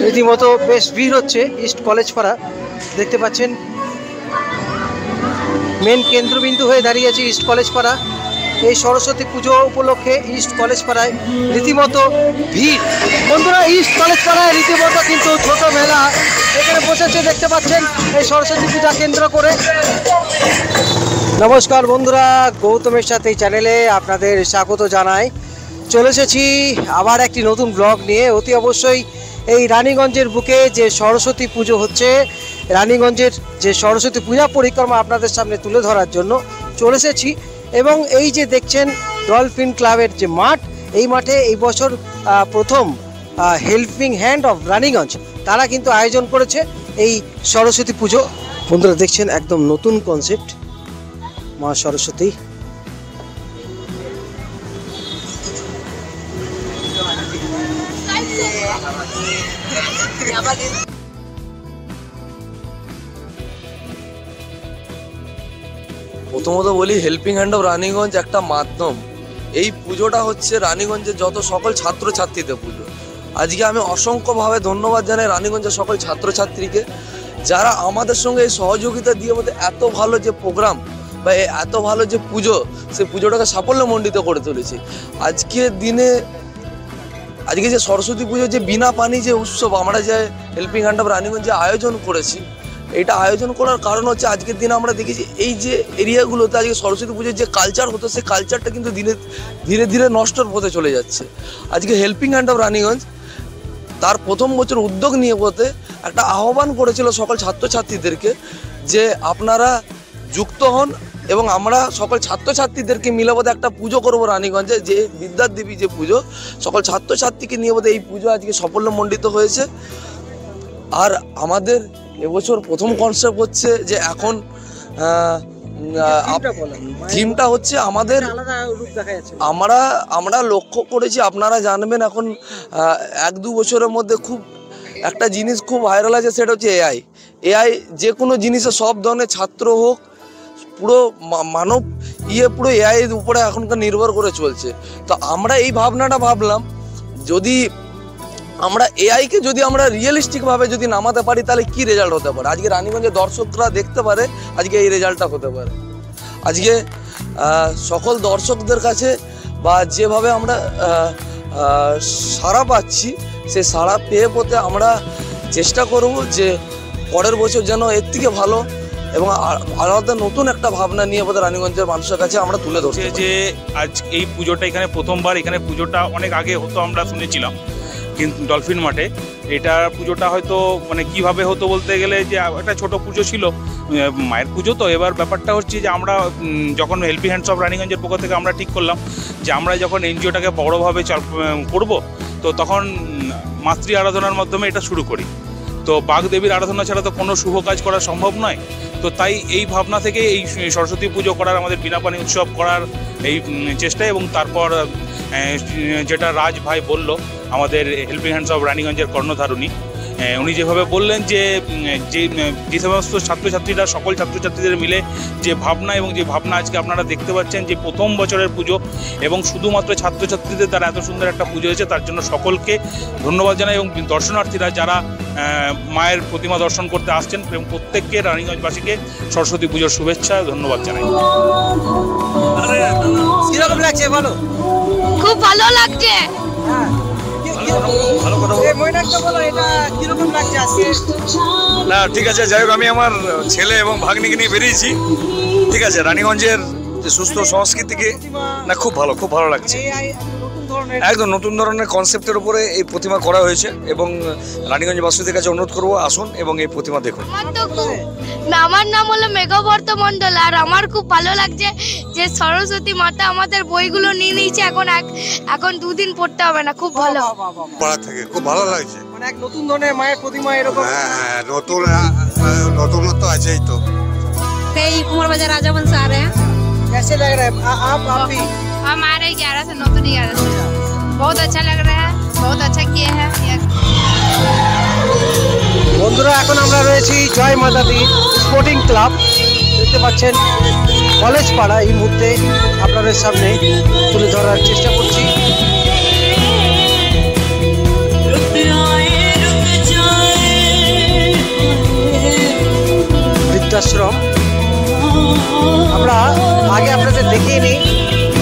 রীতিমতো বেশ ভিড় হচ্ছে ইস্ট কলেজ পাড়া। দেখতে পাচ্ছেন মেন কেন্দ্রবিন্দু হয়ে দাঁড়িয়েছে ইস্ট কলেজ পাড়া। এই সরস্বতী পুজো উপলক্ষে ইস্ট কলেজ পাড়ায় রীতিমতো ভিড়। বন্ধুরা, ইস্ট কলেজ পাড়ায় রীতিমতো কিন্তু ছোট মেলা এখানে বসেছে, দেখতে পাচ্ছেন এই সরস্বতী পূজা কেন্দ্র করে। নমস্কার বন্ধুরা, গৌতমের সাথে এই চ্যানেলে আপনাদের স্বাগত জানাই। চলে এসেছি আবার একটি নতুন ব্লগ নিয়ে। অতি অবশ্যই এই রানীগঞ্জের বুকে যে সরস্বতী পুজো হচ্ছে, রানীগঞ্জের যে সরস্বতী পূজা পরিক্রমা আপনাদের সামনে তুলে ধরার জন্য চলে এসেছি। এবং এই যে দেখছেন ডলফিন ক্লাবের যে মাঠ, এই মাঠে এই বছর প্রথম হেল্পিং হ্যান্ড অফ রানীগঞ্জ তারা কিন্তু আয়োজন করেছে এই সরস্বতী পুজো। বন্ধুরা দেখছেন একদম নতুন কনসেপ্ট মা সরস্বতী। প্রথমত বলি, হেল্পিং হ্যান্ড অফ রানীগঞ্জ একটা মাধ্যম। এই পুজোটা হচ্ছে রানীগঞ্জের যত সকল ছাত্রছাত্রীদের পুজো। আজকে আমি অসংখ্যভাবে ধন্যবাদ জানাই রানীগঞ্জের সকল ছাত্রছাত্রীকে, যারা আমাদের সঙ্গে এই সহযোগিতা দিয়ে মধ্যে এত ভালো যে প্রোগ্রাম বা এত ভালো যে পুজো, সেই পুজোটাকে সাফল্যমণ্ডিত করে তুলেছে। আজকের দিনে আজকে যে সরস্বতী পুজো যে বিনা পানি যে উৎসব আমরা যে হেল্পিং হ্যান্ড অফ রানীগঞ্জে আয়োজন করেছি, এটা আয়োজন করার কারণ হচ্ছে আজকের দিনে আমরা দেখেছি এই যে এরিয়াগুলোতে আজকে সরস্বতী পুজোর যে কালচার হতো, সেই কালচারটা কিন্তু ধীরে ধীরে নষ্টর পথে চলে যাচ্ছে। আজকে হেল্পিং হ্যান্ড অফ রানীগঞ্জ তার প্রথম বছর উদ্যোগ নিয়ে পথে একটা আহ্বান করেছিল সকল ছাত্রছাত্রীদেরকে যে আপনারা যুক্ত হন এবং আমরা সকল ছাত্রছাত্রীদেরকে মিলে বোধহয় একটা পুজো করবো রানীগঞ্জে, যে বিদ্যার দেবী যে পুজো, সকল ছাত্রছাত্রীকে নিয়ে বোধহয় এই পুজো আজকে সাফল্যমণ্ডিত হয়েছে। আর আমাদের এবছর প্রথম কনসেপ্ট হচ্ছে যে এখন থিমটা হচ্ছে আমাদের আমরা লক্ষ্য করেছি, আপনারা জানবেন এখন 1-2 বছরের মধ্যে খুব একটা জিনিস খুব ভাইরাল আছে, সেটা হচ্ছে এআই। যে কোনো জিনিসে সব ধরনের ছাত্র হোক, পুরো মানব পুরো এআই এর উপরে এখনকার নির্ভর করে চলছে। তো আমরা এই ভাবনাটা ভাবলাম, যদি আমরা এআইকে যদি আমরা রিয়েলিস্টিকভাবে যদি নামাতে পারি, তাহলে কি রেজাল্ট হতে পারে। আজকে রানীগঞ্জের দর্শকরা দেখতে পারে আজকে এই রেজাল্টটা হতে পারে। আজকে সকল দর্শকদের কাছে বা যেভাবে আমরা সাড়া পাচ্ছি, সে সাড়া পেয়ে পথে আমরা চেষ্টা করব যে পরের বছর যেন এর থেকে ভালো এবং আলাদা নতুন একটা ভাবনা নিয়ে বোধহয় রানীগঞ্জের মানুষের কাছে আমরা তুলে ধরছি। যে আজ এই পুজোটা এখানে প্রথমবার, এখানে পুজোটা অনেক আগে হতো আমরা শুনেছিলাম, কিন্তু ডলফিন মাঠে এটা পুজোটা হয়তো মানে কিভাবে হতো বলতে গেলে যে একটা ছোট পুজো ছিল, মায়ের পুজো। তো এবার ব্যাপারটা হচ্ছে যে আমরা যখন হেল্পিং হ্যান্ডস অফ রানীগঞ্জের পক্ষ থেকে আমরা ঠিক করলাম যে আমরা যখন এনজিওটাকে বড়োভাবে করব, তো তখন মাতৃ আরাধনার মাধ্যমে এটা শুরু করি। তো বাগদেবীর আরাধনা ছাড়া তো কোনো শুভ কাজ করা সম্ভব নয়। তো তাই এই ভাবনা থেকে এই সরস্বতী পুজো করার, আমাদের বিনা পানি উৎসব করার এই চেষ্টা। এবং তারপর যেটা রাজ ভাই বলল, আমাদের হেল্পিং হ্যান্ডস অফ রানীগঞ্জের কর্ণধারণী, উনি যেভাবে বললেন যে যে সমস্ত ছাত্রছাত্রীরা, সকল ছাত্রছাত্রীদের মিলে যে ভাবনা, এবং যে ভাবনা আজকে আপনারা দেখতে পাচ্ছেন যে প্রথম বছরের পুজো এবং শুধুমাত্র ছাত্রছাত্রীদের দ্বারা এত সুন্দর একটা পুজো হয়েছে, তার জন্য সকলকে ধন্যবাদ জানাই। এবং দর্শনার্থীরা যারা মায়ের প্রতিমা দর্শন করতে আসছেন, এবং প্রত্যেককে রানীগঞ্জবাসীকে সরস্বতী পুজোর শুভেচ্ছা, ধন্যবাদ জানাই। কিরকম লাগছে বলো? খুব ভালো লাগছে। না ঠিক আছে, যাই হোক, আমি আমার ছেলে এবং ভাগ্নিকে নিয়ে বেরিয়েছি। ঠিক আছে, রানীগঞ্জের যে সুস্থ সংস্কৃতিকে না খুব ভালো লাগছে। একদম নতুন ধরনের কনসেপ্টের উপরে এই প্রতিমা করা হয়েছে এবং রানীগঞ্জবাসীদের কাছে অনুরোধ করবো, আসুন এবং এই প্রতিমা দেখুন। আমার নাম হলো মেঘবর্ত মন্ডল, আর আমার খুব ভালো লাগছে যে সরস্বতী মাতা আমাদের বইগুলো নিয়ে নিয়েছে, এখন 2 দিন পড়তে হবে না। খুব ভালো পড়া থেকে খুব ভালো লাগছে। মানে এক নতুন ধরনের মায়ের প্রতিমা এরকম। হ্যাঁ, নতুনত্ব আছেই তো। कुमार बाजार राजा बन से आ रहे हैं। कैसे लग रहा है आप भी? हम आ रहे 11 से 9 तो 11 से। बहुत अच्छा लग रहा है, बहुत अच्छा किए हैं। বন্ধুরা, এখন আমরা রয়েছি জয় মাতা দি স্পোর্টিং ক্লাব। দেখতে পাচ্ছেন কলেজ পাড়া, এই মুহূর্তে আপনাদের সামনে তুলে ধরার চেষ্টা করছি।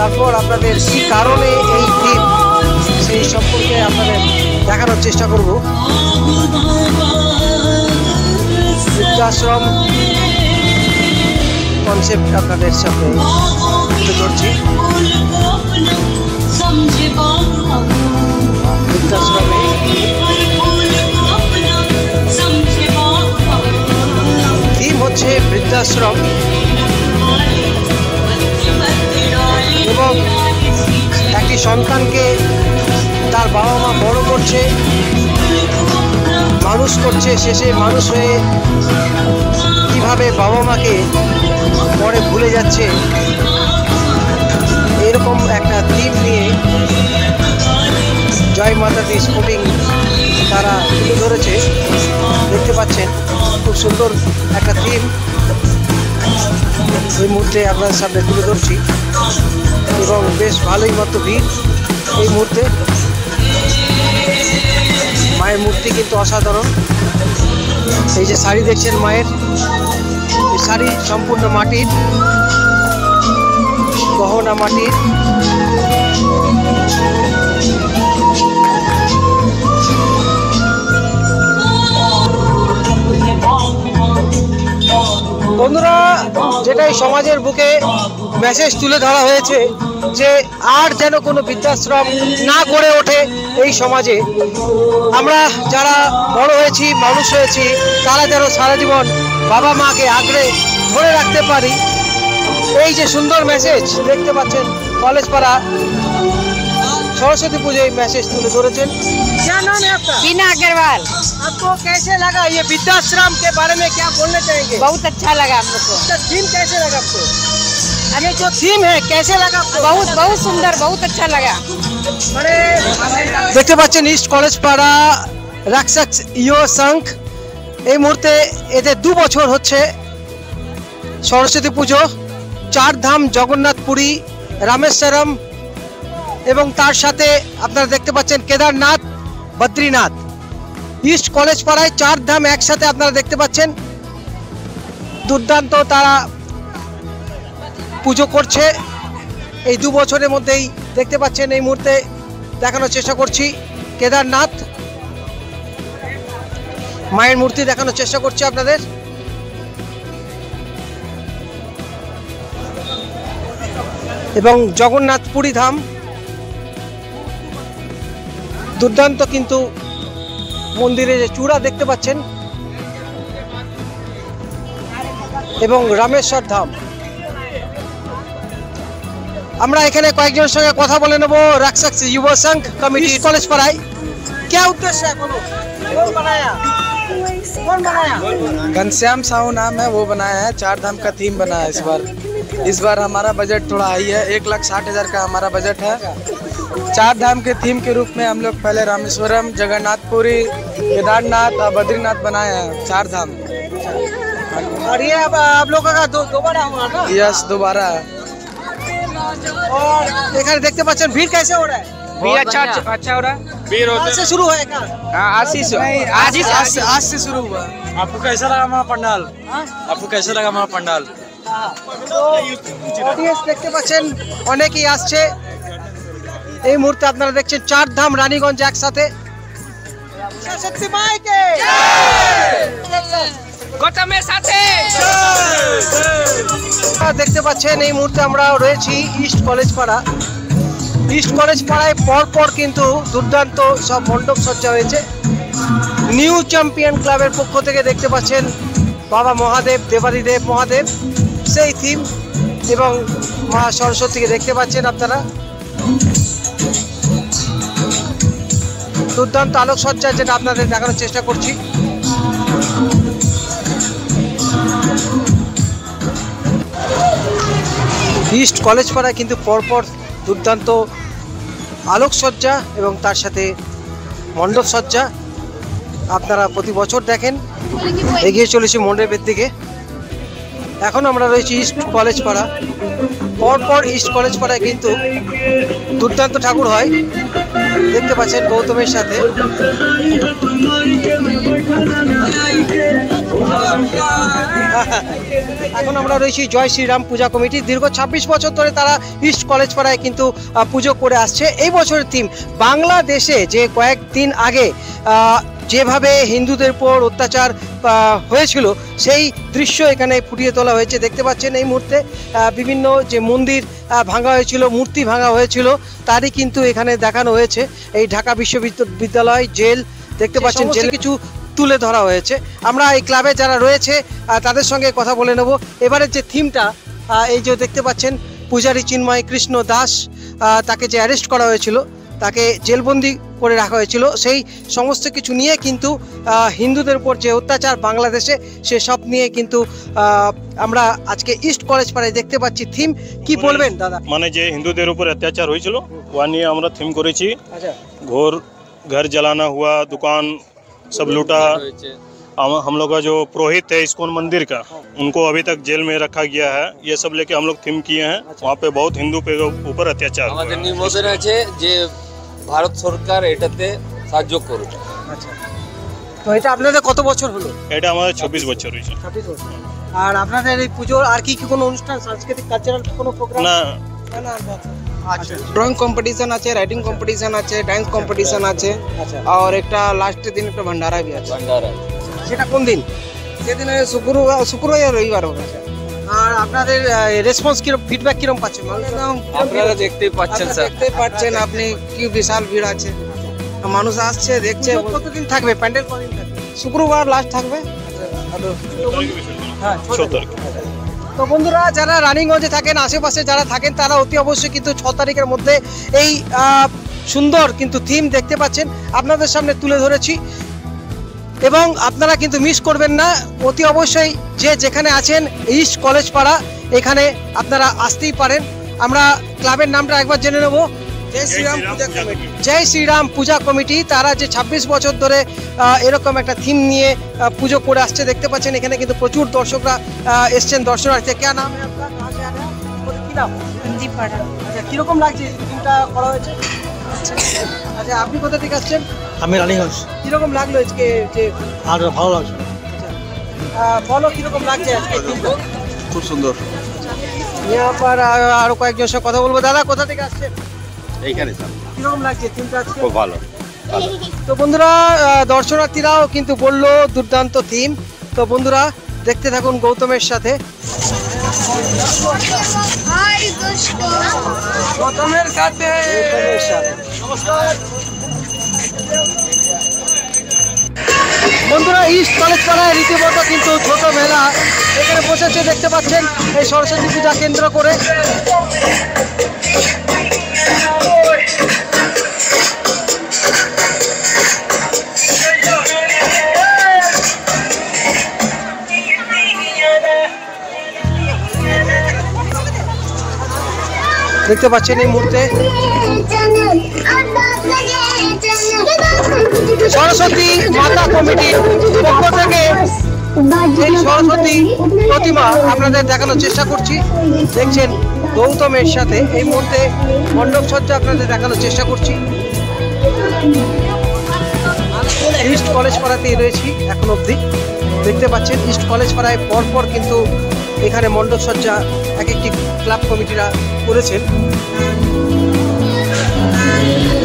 তারপর আপনাদের কি কারণে এই থিম সেই সম্পর্কে আপনাদের দেখানোর চেষ্টা করব। বৃদ্ধাশ্রম কনসেপ্ট আপনাদের সামনে তুলে ধরছি। বৃদ্ধাশ্রমে থিম হচ্ছে বৃদ্ধাশ্রম এবং একটি সন্তানকে তার বাবা মা বড় করছে, মানুষ করছে, শেষে মানুষ হয়ে কিভাবে বাবা মাকে পরে ভুলে যাচ্ছে, এরকম একটা থিম নিয়ে জয় মাতা দি স্পোর্টিং তারা তুলে ধরেছে। দেখতে পাচ্ছেন খুব সুন্দর একটা থিম এই মুহূর্তে আপনাদের সামনে তুলে ধরছি এবং বেশ ভালোই মতো ভিড় এই মুহূর্তে। মায়ের মূর্তি কিন্তু অসাধারণ। এই যে শাড়ি দেখছেন মায়ের, এই শাড়ি সম্পূর্ণ মাটির, গহনা মাটির। বন্ধুরা, যেটা এই সমাজের বুকে মেসেজ তুলে ধরা হয়েছে যে আর যেন কোনো বৃদ্ধাশ্রম না গড়ে ওঠে এই সমাজে। আমরা যারা বড় হয়েছি, মানুষ হয়েছি, তারা যেন সারা জীবন বাবা মাকে আগলে ধরে রাখতে পারি। এই যে সুন্দর মেসেজ দেখতে পাচ্ছেন, কলেজ পাড়া सरस्वती पूजा मैसेज तुले धरेছেন। क्या नाम है आपका? बीना अग्रवाल। आपको कैसे लगा ये वृद्धाश्रम के बारे में, क्या बोलना चाहेंगे? बहुत अच्छा लगा हम लोग को। इसका थीम कैसे लगा आपको? ये जो थीम है कैसे लगा आपको? बहुत बहुत सुंदर, बहुत अच्छा लगा। দেখতে পাচ্ছেন ইস্ট কলেজ পাড়া রাক্ষস ইয়ো সংঘ এই মুহূর্তে এতে 2 বছর হচ্ছে সরস্বতী পুজো। 4 ধাম জগন্নাথ পুরী রামেশ্বরম এবং তার সাথে আপনারা দেখতে পাচ্ছেন কেদারনাথ বদ্রীনাথ। ইস্ট কলেজ পাড়ায় 4 ধাম একসাথে আপনারা দেখতে পাচ্ছেন। দুর্দান্ত তারা পুজো করছে এই 2 বছরের মধ্যেই। দেখতে পাচ্ছেন এই মুহূর্তে দেখানোর চেষ্টা করছি কেদারনাথ মায়ের মূর্তি দেখানোর চেষ্টা করছি আপনাদের। এবং জগন্নাথ পুরী ধাম দুর্দান্ত, কিন্তু মন্দিরে যে চূড়া দেখতে পাচ্ছেন, এবং রামেশ্বর ধাম। আমরা এখানে কয়েকজনের সঙ্গে কথা বলে নেব। রাক্ষস युव संघ कमेटी कॉलेज पढ़ाई क्या उद्देश्य है? कौन बनाया? घनश्याम साहू नाम है, वो बनाया है। 4 धाम का थीम बनाया है इस बार हमारा बजट थोड़ा हाई है। 1,60,000 का हमारा बजट है। 4 धाम के थीम के रूप में हम लोग पहले रामेश्वरम, जगन्नाथपुरी, केदारनाथ और बद्रीनाथ बनाए हैं। 4 धाम। और ये अब आप लोगों का दोबारा हुआ ना? यस, दोबारा। और एखाने देखते पाচ্ছেন ভিড় कैसे हो रहा है? भी अच्छा हो रहा है। आज से शुरू है क्या? आज से शुरू हुआ। आपको कैसा लगा हमारा पंडाल? आपको कैसा लगा हमारा पंडाल? অডিয়েন্স দেখতে পাচ্ছেন অনেকেই আসছে এই মুহূর্তে। আপনারা দেখছেন 4 ধাম রানীগঞ্জ একসাথে। সরস্বতী মাইকে গৌতমের সাথে দেখতে পাচ্ছেন এই মুহূর্তে আমরা রয়েছি ইস্ট কলেজ পাড়া। ইস্ট কলেজ পাড়ায় পরপর কিন্তু দুর্দান্ত সব মণ্ডপ সজ্জা হয়েছে। নিউ চ্যাম্পিয়ন ক্লাবের পক্ষ থেকে দেখতে পাচ্ছেন বাবা মহাদেব, দেবাদিদেব মহাদেব সেই থিম, এবং মা সরস্বতীকে দেখতে পাচ্ছেন আপনারা। দুর্দান্ত আলোকসজ্জা, যেটা আপনাদের দেখানোর চেষ্টা করছি। ইস্ট কলেজ পাড়ায় কিন্তু পরপর দুর্দান্ত আলোকসজ্জা এবং তার সাথে মণ্ডপ সজ্জা আপনারা প্রতি বছর দেখেন। এগিয়ে চলেছি মণ্ডপের দিকে। এখন আমরা রয়েছি ইস্ট কলেজ পাড়া। পরপর ইস্ট কলেজ পাড়ায় কিন্তু দুর্দান্ত ঠাকুর হয়। দেখতে পাচ্ছেন গৌতমের সাথে। এখন আমরা রয়েছি জয় শ্রীরাম পূজা কমিটি। দীর্ঘ 26 বছর ধরে তারা ইস্ট কলেজ পাড়ায় কিন্তু পুজো করে আসছে। এই বছরের থিম বাংলাদেশে যে কয়েকদিন আগে যেভাবে হিন্দুদের উপর অত্যাচার হয়েছিল সেই দৃশ্য এখানে ফুটিয়ে তোলা হয়েছে। দেখতে পাচ্ছেন এই মুহূর্তে বিভিন্ন যে মন্দির ভাঙা হয়েছিল, মূর্তি ভাঙা হয়েছিল, তারই কিন্তু এখানে দেখানো হয়েছে। এই ঢাকা বিশ্ববিদ্যালয় জেল দেখতে পাচ্ছেন, জেল কিছু তুলে ধরা হয়েছে। আমরা এই ক্লাবে যারা রয়েছে তাদের সঙ্গে কথা বলে নেব। এবারের যে থিমটা এই যে দেখতে পাচ্ছেন পূজারী চিন্ময় কৃষ্ণ দাস, তাকে যে অ্যারেস্ট করা হয়েছিল, তাকে জেলবন্দি করে রাখা হয়েছিল, সেই সমস্ত কিছু নিয়ে কিন্তু হিন্দুদের উপর যে অত্যাচার বাংলাদেশে সে সব নিয়ে কিন্তু আমরা আজকে ইস্ট কলেজ পাড়ায় দেখতে পাচ্ছি। থিম কি বলবেন দাদা? মানে যে হিন্দুদের উপর অত্যাচার হয়েছিল ওয়া নিয়ে আমরা থিম করেছি। আচ্ছা, घर जलाना हुआ, दुकान सब लूटा। हम लोग का जो पुरोहित है इस्कॉन मंदिर का, उनको अभी तक जेल में रखा गया है। ये सब लेके हम लोग थीम किए हैं। वहाँ पे बहुत हिंदू पे ऊपर अत्याचार हुआ है। নিবেদন আছে যে ভারত সরকার এটাতে সাহায্য করুক। আচ্ছা, তো এটা আপনাদের কত বছর হলো? এটা আমাদের 26 বছর হয়েছে। 26 বছর। আর আপনাদের এই পুজোর আর কি কি কোনো অনুষ্ঠান, সাংস্কৃতিক কালচারাল কোনো প্রোগ্রাম? না, আচ্ছা, ড্রয়িং কম্পিটিশন আছে, রাইটিং কম্পিটিশন আছে, ডান্স কম্পিটিশন আছে, আচ্ছা, আর একটা লাস্টের দিন একটা ভান্ডারা भी আছে। ভান্ডারা সেটা কোন দিন? সেদিন শুক্রবার আর রবিবার হবে। আর আপনাদের রেসপন্স কিরকম, ফিডব্যাক কিরকম পাচ্ছেন? আপনারা দেখতেই পাচ্ছেন স্যার, দেখতে পাচ্ছেন আপনি কি বিশাল ভিড় আছে, মানুষ আসছে দেখছে। কতদিন থাকবে প্যান্ডেল? কদিন থাকবে? শুক্রবার লাস্ট থাকবে। হ্যাঁ, 6 তারিখ। তো বন্ধুরা যারা রানিগঞ্জে থাকেন, আশেপাশে যারা থাকেন, তারা অতি অবশ্যই কিন্তু 6 তারিখের মধ্যে এই সুন্দর কিন্তু থিম দেখতে পাচ্ছেন, আপনাদের সামনে তুলে ধরেছি এবং আপনারা কিন্তু মিস করবেন না। অতি অবশ্যই যে যেখানে আছেন ইস্ট কলেজ পাড়া, এখানে আপনারা আসতেই পারেন। আমরা ক্লাবের নামটা একবার জেনে নেব। জয় শ্রীরাম পূজা কমিটি। জয় শ্রীরাম পূজা কমিটি, তারা যে 26 বছর ধরে এরকম একটা থিম নিয়ে পুজো করে আসছে। দেখতে পাচ্ছেন এখানে কিন্তু প্রচুর দর্শকরা এসছেন দর্শনার্থী। কে নাম है आपका? कहाँ से आ रहे हैं? কি নাম? সন্দীপ পাড়া। আচ্ছা, কিরকম লাগছে থিমটা করা হয়েছে? আচ্ছা, আপনি কোথা থেকে আসছেন? আমি রানীগঞ্জ। কিরকম লাগলো আজকে যে? আর ভালো লাগছে। বলো কিরকম লাগছে আজকে থিমটা? খুব সুন্দর। यहाँ पर আরো কয়েকজন সাথে কথা বলবো। দাদা কোথা থেকে আসছেন? এইখানে স্যার কিরকম লাগছে থিমটা আজকে? খুব ভালো। তো বন্ধুরা দর্শনার্থীরাও কিন্তু বললো দুর্দান্ত থিম। তো বন্ধুরা দেখতে থাকুন গৌতমের সাথে। গৌতমের সাথে বন্ধুরা ইস্ট কলেজ পাড়ায় রীতিমতো কিন্তু ছোট মেলা এখানে বসেছে, দেখতে পাচ্ছেন এই সরস্বতী পূজা কেন্দ্র করে। দেখতে পাচ্ছেন এই মুহূর্তে সরস্বতী মাতা কমিটির পক্ষ থেকে এই সরস্বতী প্রতিমা আপনাদের দেখানোর চেষ্টা করছি। দেখছেন গৌতমের সাথে এই মুহূর্তে মণ্ডপ সজ্জা আপনাদের দেখানোর চেষ্টা করছি। ইস্ট কলেজ পাড়াতেই রয়েছি এখন অবধি। দেখতে পাচ্ছেন ইস্ট কলেজ পাড়ায় পরপর কিন্তু এখানে মণ্ডপ সজ্জা এক একটি ক্লাব কমিটিরা করেছেন।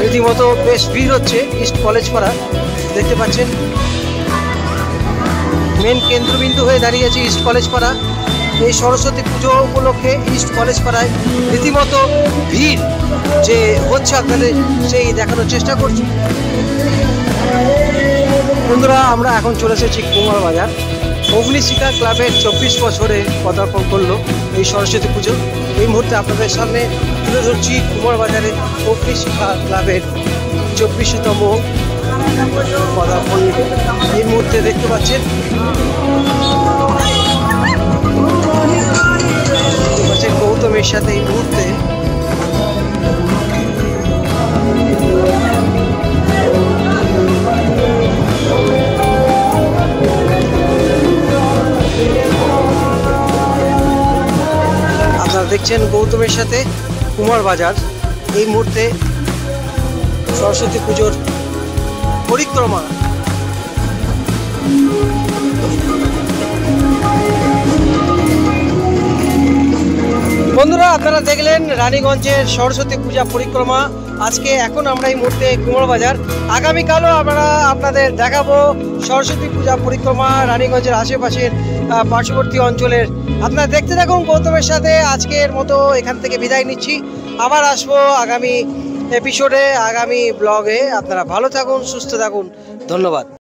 রীতিমতো বেশ ভিড় হচ্ছে ইস্ট কলেজ পাড়া। দেখতে পাচ্ছেন মেন কেন্দ্রবিন্দু হয়ে দাঁড়িয়েছে ইস্ট কলেজ পাড়া। এই সরস্বতী পুজো উপলক্ষে ইস্ট কলেজ পাড়ায় রীতিমতো ভিড় যে হচ্ছে আপনাদের সেই দেখানোর চেষ্টা করছি। বন্ধুরা আমরা এখন চলে এসেছি কুমার বাজার। অগ্নিশিখা ক্লাবের 24 বছরে পদার্পণ করলো এই সরস্বতী পুজো। এই মুহূর্তে আপনাদের সামনে তুলে ধরছি কুমার বাজারে অগ্নিশিখা ক্লাবের 24তম পদার্পণ। এই মুহূর্তে দেখতে পাচ্ছেন গৌতমের সাথে এই মুহূর্তে আপনারা দেখছেন গৌতমের সাথে কুমার বাজার এই মুহূর্তে সরস্বতী পুজোর পরিক্রমা। বন্ধুরা আপনারা দেখলেন রানীগঞ্জের সরস্বতী পূজা পরিক্রমা। আজকে এখন আমরা এই মুহূর্তে কুমোর বাজার, আগামীকালও আমরা আপনাদের দেখাবো সরস্বতী পূজা পরিক্রমা রানীগঞ্জের আশেপাশের পার্শ্ববর্তী অঞ্চলের। আপনারা দেখতে থাকুন গৌতমের সাথে। আজকের মতো এখান থেকে বিদায় নিচ্ছি, আবার আসবো আগামী এপিসোডে, আগামী ব্লগে। আপনারা ভালো থাকুন, সুস্থ থাকুন, ধন্যবাদ।